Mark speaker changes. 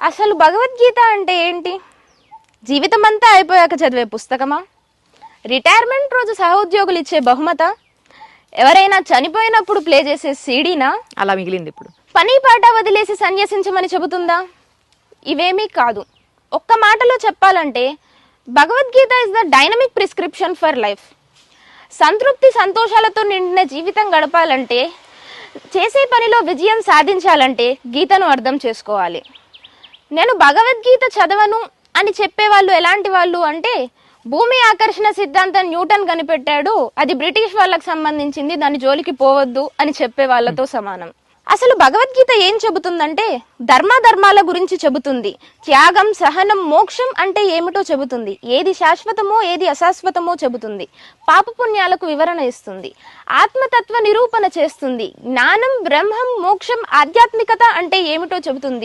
Speaker 1: అసలు భగవద్గీత అంటే ఏంటి? జీవితం అంతా అయిపోయాక చదివే పుస్తకమా? రిటైర్మెంట్ రోజు సహోద్యోగులు ఇచ్చే బహుమత? ఎవరైనా చనిపోయినప్పుడు ప్లే చేసే సీడీనా?
Speaker 2: అలా మిగిలింది ఇప్పుడు.
Speaker 1: పని పాట వదిలేసి సన్యసించమని చెబుతుందా? ఇవేమీ కాదు. ఒక్క మాటలో చెప్పాలంటే Bhagavad Gita is the dynamic prescription for life. సంతృప్తి సంతోషాలతో నిండిన జీవితం గడపాలంటే, చేసే పనిలో విజయం సాధించాలంటే గీతను అర్థం చేసుకోవాలి. నేను భగవద్గీత చదవను అని చెప్పేవాళ్ళు ఎలాంటి వాళ్ళు అంటే, భూమి ఆకర్షణ సిద్ధాంతం న్యూటన్ కనిపెట్టాడు, అది బ్రిటిష్ వాళ్ళకి సంబంధించింది, దాని జోలికి పోవద్దు అని చెప్పే వాళ్ళతో సమానం. అసలు భగవద్గీత ఏం చెబుతుందంటే ధర్మాల గురించి చెబుతుంది. త్యాగం, సహనం, మోక్షం అంటే ఏమిటో చెబుతుంది. ఏది శాశ్వతమో ఏది అశాశ్వతమో చెబుతుంది. పాపపుణ్యాలకు వివరణ ఇస్తుంది. ఆత్మతత్వ నిరూపణ చేస్తుంది. జ్ఞానం, బ్రహ్మం, మోక్షం, ఆధ్యాత్మికత అంటే ఏమిటో చెబుతుంది.